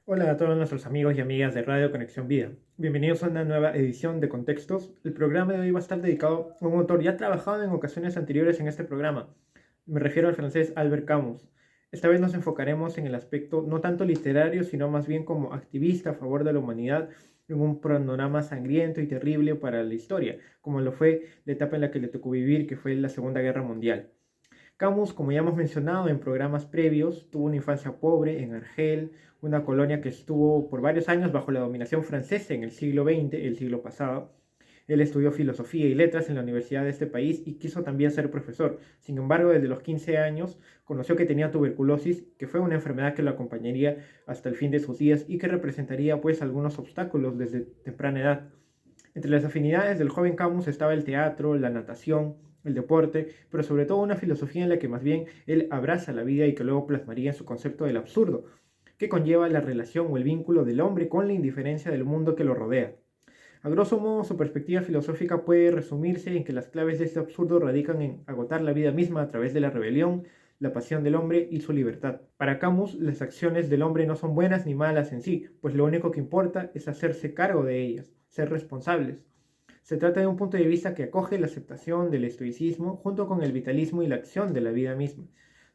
Hola a todos nuestros amigos y amigas de Radio Conexión Vida. Bienvenidos a una nueva edición de Contextos. El programa de hoy va a estar dedicado a un autor ya trabajado en ocasiones anteriores en este programa. Me refiero al francés Albert Camus. Esta vez nos enfocaremos en el aspecto no tanto literario, sino más bien como activista a favor de la humanidad en un panorama sangriento y terrible para la historia, como lo fue la etapa en la que le tocó vivir, que fue la Segunda Guerra Mundial. Camus, como ya hemos mencionado en programas previos, tuvo una infancia pobre en Argel, una colonia que estuvo por varios años bajo la dominación francesa en el siglo XX, el siglo pasado. Él estudió filosofía y letras en la universidad de este país y quiso también ser profesor. Sin embargo, desde los 15 años conoció que tenía tuberculosis, que fue una enfermedad que lo acompañaría hasta el fin de sus días y que representaría pues algunos obstáculos desde temprana edad. Entre las afinidades del joven Camus estaba el teatro, la natación, el deporte, pero sobre todo una filosofía en la que más bien él abraza la vida y que luego plasmaría en su concepto del absurdo, que conlleva la relación o el vínculo del hombre con la indiferencia del mundo que lo rodea. A grosso modo, su perspectiva filosófica puede resumirse en que las claves de este absurdo radican en agotar la vida misma a través de la rebelión, la pasión del hombre y su libertad. Para Camus, las acciones del hombre no son buenas ni malas en sí, pues lo único que importa es hacerse cargo de ellas, ser responsables. Se trata de un punto de vista que acoge la aceptación del estoicismo junto con el vitalismo y la acción de la vida misma,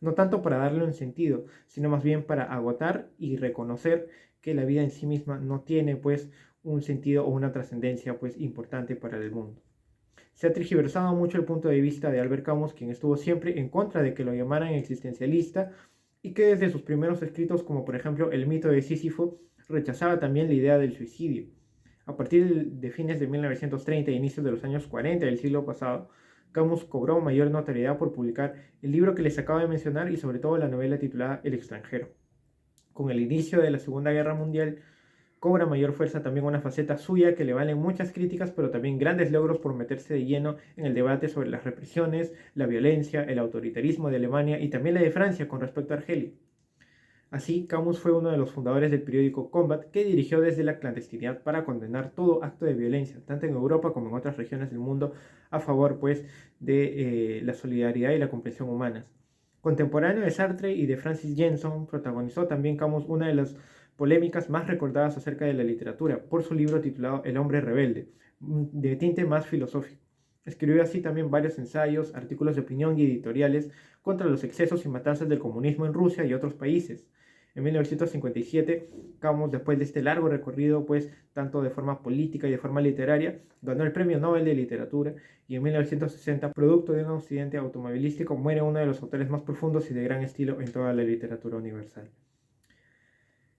no tanto para darle un sentido, sino más bien para agotar y reconocer que la vida en sí misma no tiene pues un sentido o una trascendencia pues importante para el mundo. Se ha tergiversado mucho el punto de vista de Albert Camus, quien estuvo siempre en contra de que lo llamaran existencialista y que desde sus primeros escritos, como por ejemplo El mito de Sísifo, rechazaba también la idea del suicidio. A partir de fines de 1930 e inicios de los años 40 del siglo pasado, Camus cobró mayor notoriedad por publicar el libro que les acabo de mencionar y sobre todo la novela titulada El extranjero. Con el inicio de la Segunda Guerra Mundial, cobra mayor fuerza también una faceta suya que le valen muchas críticas, pero también grandes logros por meterse de lleno en el debate sobre las represiones, la violencia, el autoritarismo de Alemania y también la de Francia con respecto a Argelia. Así, Camus fue uno de los fundadores del periódico Combat, que dirigió desde la clandestinidad para condenar todo acto de violencia, tanto en Europa como en otras regiones del mundo, a favor pues de la solidaridad y la comprensión humanas. Contemporáneo de Sartre y de Francis Jenson, protagonizó también Camus una de las polémicas más recordadas acerca de la literatura, por su libro titulado El hombre rebelde, de tinte más filosófico. Escribió así también varios ensayos, artículos de opinión y editoriales contra los excesos y matanzas del comunismo en Rusia y otros países. En 1957, Camus, después de este largo recorrido, pues tanto de forma política y de forma literaria, ganó el Premio Nobel de Literatura y en 1960, producto de un accidente automovilístico, muere uno de los autores más profundos y de gran estilo en toda la literatura universal.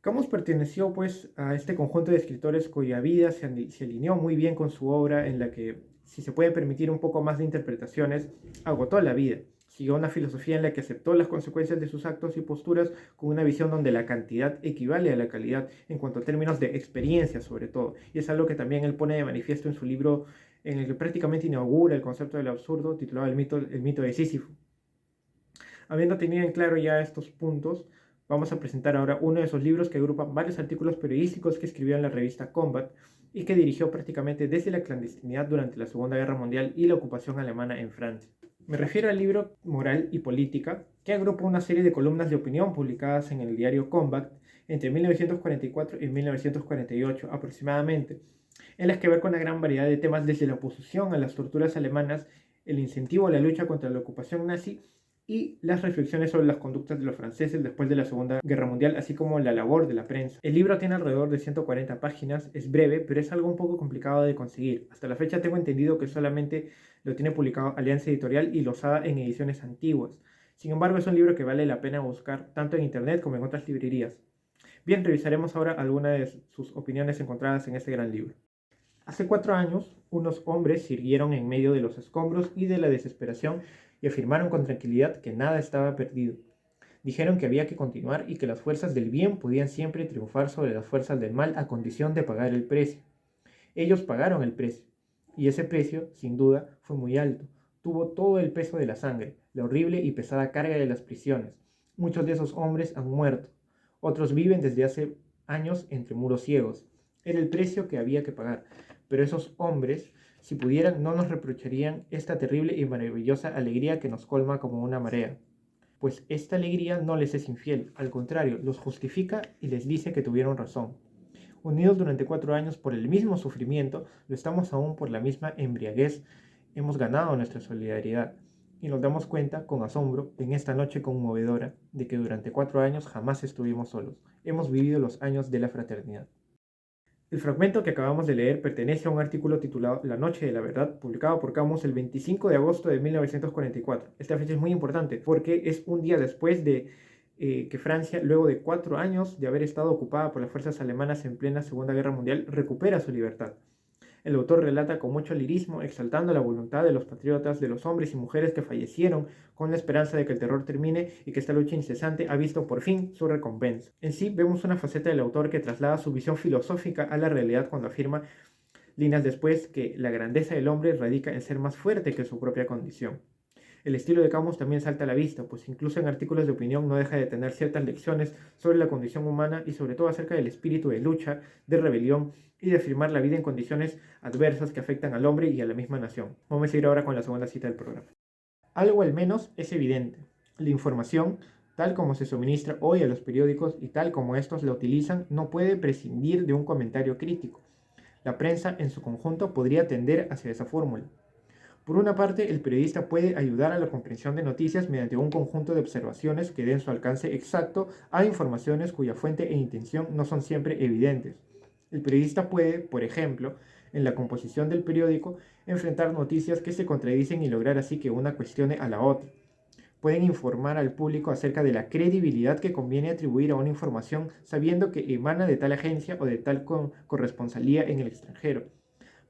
Camus perteneció pues a este conjunto de escritores cuya vida se alineó muy bien con su obra, en la que, si se puede permitir un poco más de interpretaciones, agotó la vida. Siguió una filosofía en la que aceptó las consecuencias de sus actos y posturas con una visión donde la cantidad equivale a la calidad en cuanto a términos de experiencia sobre todo. Y es algo que también él pone de manifiesto en su libro en el que prácticamente inaugura el concepto del absurdo, titulado El mito de Sísifo. Habiendo tenido en claro ya estos puntos, vamos a presentar ahora uno de esos libros que agrupa varios artículos periodísticos que escribió en la revista Combat y que dirigió prácticamente desde la clandestinidad durante la Segunda Guerra Mundial y la ocupación alemana en Francia. Me refiero al libro Moral y Política, que agrupa una serie de columnas de opinión publicadas en el diario Combat entre 1944 y 1948 aproximadamente, en las que ver con una gran variedad de temas desde la oposición a las torturas alemanas, el incentivo a la lucha contra la ocupación nazi y las reflexiones sobre las conductas de los franceses después de la Segunda Guerra Mundial, así como la labor de la prensa. El libro tiene alrededor de 140 páginas, es breve, pero es algo un poco complicado de conseguir. Hasta la fecha tengo entendido que solamente lo tiene publicado Alianza Editorial y Losada en ediciones antiguas. Sin embargo, es un libro que vale la pena buscar tanto en internet como en otras librerías. Bien, revisaremos ahora algunas de sus opiniones encontradas en este gran libro. Hace 4 años, unos hombres se irguieron en medio de los escombros y de la desesperación y afirmaron con tranquilidad que nada estaba perdido. Dijeron que había que continuar y que las fuerzas del bien podían siempre triunfar sobre las fuerzas del mal a condición de pagar el precio. Ellos pagaron el precio, y ese precio, sin duda, fue muy alto. Tuvo todo el peso de la sangre, la horrible y pesada carga de las prisiones. Muchos de esos hombres han muerto. Otros viven desde hace años entre muros ciegos. Era el precio que había que pagar. Pero esos hombres, si pudieran, no nos reprocharían esta terrible y maravillosa alegría que nos colma como una marea. pues esta alegría no les es infiel, al contrario, los justifica y les dice que tuvieron razón. Unidos durante 4 años por el mismo sufrimiento, lo estamos aún por la misma embriaguez, hemos ganado nuestra solidaridad y nos damos cuenta con asombro en esta noche conmovedora de que durante 4 años jamás estuvimos solos, hemos vivido los años de la fraternidad. El fragmento que acabamos de leer pertenece a un artículo titulado La Noche de la Verdad, publicado por Camus el 25 de agosto de 1944. Esta fecha es muy importante porque es un día después de que Francia, luego de 4 años de haber estado ocupada por las fuerzas alemanas en plena Segunda Guerra Mundial, recupera su libertad. El autor relata con mucho lirismo, exaltando la voluntad de los patriotas, de los hombres y mujeres que fallecieron con la esperanza de que el terror termine y que esta lucha incesante ha visto por fin su recompensa. En sí, vemos una faceta del autor que traslada su visión filosófica a la realidad cuando afirma, líneas después, que la grandeza del hombre radica en ser más fuerte que su propia condición. El estilo de Camus también salta a la vista, pues incluso en artículos de opinión no deja de tener ciertas lecciones sobre la condición humana y sobre todo acerca del espíritu de lucha, de rebelión y de afirmar la vida en condiciones adversas que afectan al hombre y a la misma nación. Vamos a seguir ahora con la segunda cita del programa. Algo al menos es evidente. La información, tal como se suministra hoy a los periódicos y tal como estos la utilizan, no puede prescindir de un comentario crítico. La prensa en su conjunto podría tender hacia esa fórmula. Por una parte, el periodista puede ayudar a la comprensión de noticias mediante un conjunto de observaciones que den su alcance exacto a informaciones cuya fuente e intención no son siempre evidentes. El periodista puede, por ejemplo, en la composición del periódico, enfrentar noticias que se contradicen y lograr así que una cuestione a la otra. Pueden informar al público acerca de la credibilidad que conviene atribuir a una información sabiendo que emana de tal agencia o de tal corresponsalía en el extranjero.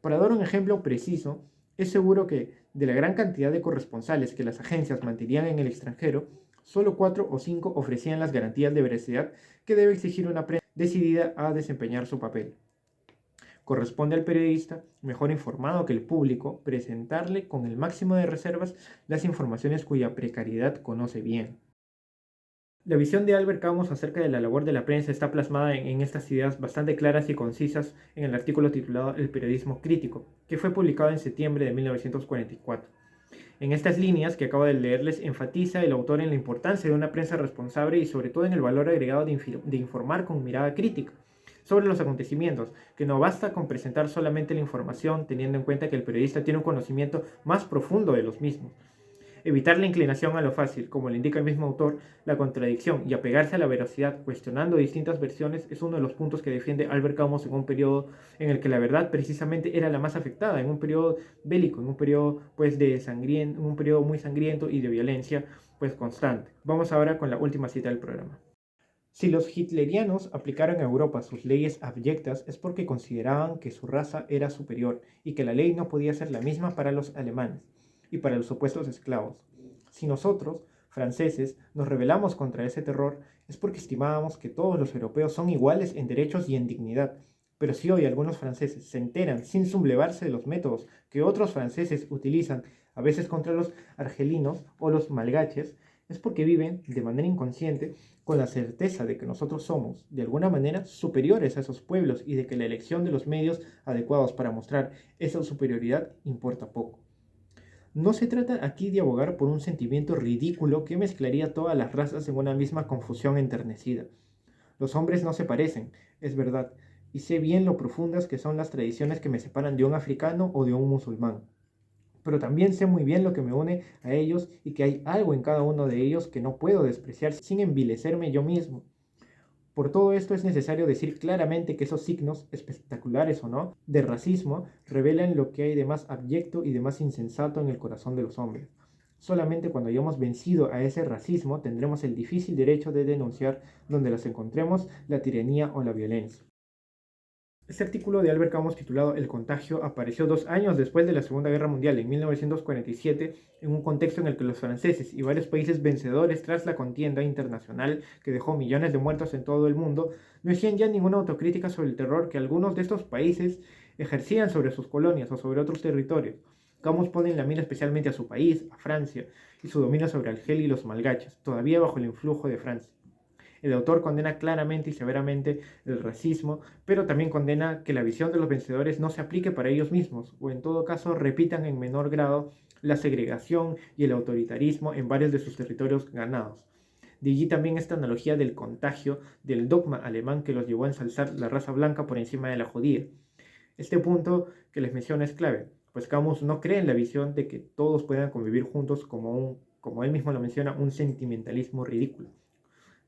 Para dar un ejemplo preciso, es seguro que de la gran cantidad de corresponsales que las agencias mantenían en el extranjero, solo 4 o 5 ofrecían las garantías de veracidad que debe exigir una prensa decidida a desempeñar su papel. Corresponde al periodista, mejor informado que el público, presentarle con el máximo de reservas las informaciones cuya precariedad conoce bien. La visión de Albert Camus acerca de la labor de la prensa está plasmada en estas ideas bastante claras y concisas en el artículo titulado El periodismo crítico, que fue publicado en septiembre de 1944. En estas líneas que acabo de leerles enfatiza el autor en la importancia de una prensa responsable y sobre todo en el valor agregado de informar con mirada crítica sobre los acontecimientos, que no basta con presentar solamente la información teniendo en cuenta que el periodista tiene un conocimiento más profundo de los mismos. Evitar la inclinación a lo fácil, como le indica el mismo autor, la contradicción y apegarse a la veracidad cuestionando distintas versiones es uno de los puntos que defiende Albert Camus en un periodo en el que la verdad precisamente era la más afectada, en un periodo bélico, en un periodo un periodo muy sangriento y de violencia constante. Vamos ahora con la última cita del programa. Si los hitlerianos aplicaron a Europa sus leyes abyectas es porque consideraban que su raza era superior y que la ley no podía ser la misma para los alemanes y para los supuestos esclavos. Si nosotros, franceses, nos rebelamos contra ese terror, es porque estimábamos que todos los europeos son iguales en derechos y en dignidad. Pero si hoy algunos franceses se enteran sin sublevarse de los métodos que otros franceses utilizan, a veces contra los argelinos o los malgaches, es porque viven de manera inconsciente con la certeza de que nosotros somos, de alguna manera, superiores a esos pueblos y de que la elección de los medios adecuados para mostrar esa superioridad importa poco. No se trata aquí de abogar por un sentimiento ridículo que mezclaría todas las razas en una misma confusión enternecida. Los hombres no se parecen, es verdad, y sé bien lo profundas que son las tradiciones que me separan de un africano o de un musulmán. Pero también sé muy bien lo que me une a ellos y que hay algo en cada uno de ellos que no puedo despreciar sin envilecerme yo mismo. Por todo esto es necesario decir claramente que esos signos, espectaculares o no, de racismo, revelan lo que hay de más abyecto y de más insensato en el corazón de los hombres. Solamente cuando hayamos vencido a ese racismo tendremos el difícil derecho de denunciar donde los encontremos la tiranía o la violencia. Este artículo de Albert Camus titulado El contagio apareció 2 años después de la Segunda Guerra Mundial, en 1947, en un contexto en el que los franceses y varios países vencedores tras la contienda internacional que dejó millones de muertos en todo el mundo, no hacían ya ninguna autocrítica sobre el terror que algunos de estos países ejercían sobre sus colonias o sobre otros territorios. Camus pone en la mira especialmente a su país, a Francia, y su dominio sobre Argel y los malgaches, todavía bajo el influjo de Francia. El autor condena claramente y severamente el racismo, pero también condena que la visión de los vencedores no se aplique para ellos mismos, o en todo caso repitan en menor grado la segregación y el autoritarismo en varios de sus territorios ganados. De allí también esta analogía del contagio del dogma alemán que los llevó a ensalzar la raza blanca por encima de la judía. Este punto que les menciono es clave, pues Camus no cree en la visión de que todos puedan convivir juntos como él mismo lo menciona, un sentimentalismo ridículo,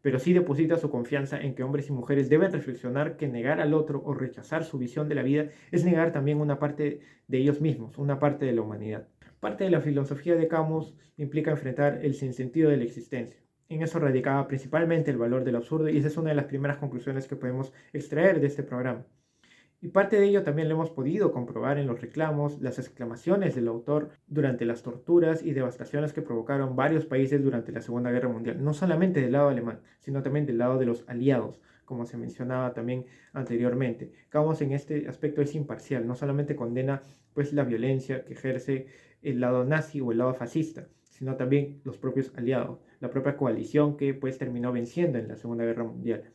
pero sí deposita su confianza en que hombres y mujeres deben reflexionar que negar al otro o rechazar su visión de la vida es negar también una parte de ellos mismos, una parte de la humanidad. Parte de la filosofía de Camus implica enfrentar el sinsentido de la existencia. En eso radicaba principalmente el valor del absurdo y esa es una de las primeras conclusiones que podemos extraer de este programa. Y parte de ello también lo hemos podido comprobar en los reclamos, las exclamaciones del autor durante las torturas y devastaciones que provocaron varios países durante la Segunda Guerra Mundial, no solamente del lado alemán, sino también del lado de los aliados, como se mencionaba también anteriormente. Camus en este aspecto es imparcial, no solamente condena pues la violencia que ejerce el lado nazi o el lado fascista, sino también los propios aliados, la propia coalición que pues terminó venciendo en la Segunda Guerra Mundial.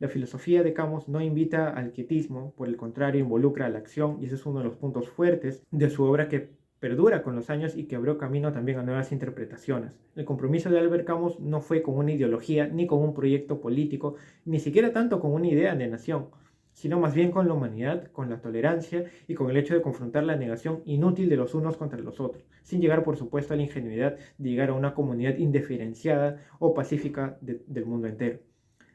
La filosofía de Camus no invita al quietismo, por el contrario, involucra a la acción y ese es uno de los puntos fuertes de su obra que perdura con los años y que abrió camino también a nuevas interpretaciones. El compromiso de Albert Camus no fue con una ideología ni con un proyecto político, ni siquiera tanto con una idea de nación, sino más bien con la humanidad, con la tolerancia y con el hecho de confrontar la negación inútil de los unos contra los otros, sin llegar por supuesto a la ingenuidad de llegar a una comunidad indiferenciada o pacífica del mundo entero.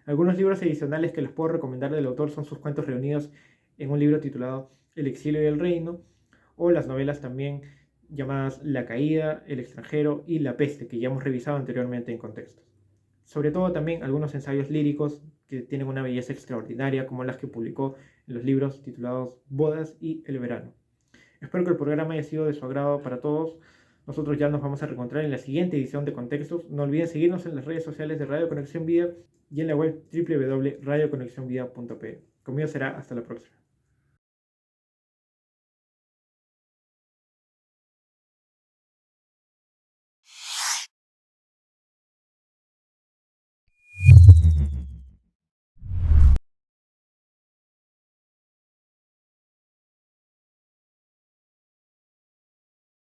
Algunos libros adicionales que les puedo recomendar del autor son sus cuentos reunidos en un libro titulado El exilio y el reino, o las novelas también llamadas La caída, El extranjero y La peste, que ya hemos revisado anteriormente en contextos. Sobre todo también algunos ensayos líricos que tienen una belleza extraordinaria, como las que publicó en los libros titulados Bodas y El verano. Espero que el programa haya sido de su agrado para todos. Nosotros ya nos vamos a reencontrar en la siguiente edición de Contextos. No olviden seguirnos en las redes sociales de Radio Conexión Vida y en la web www.radioconexionvida.pe. Conmigo será hasta la próxima.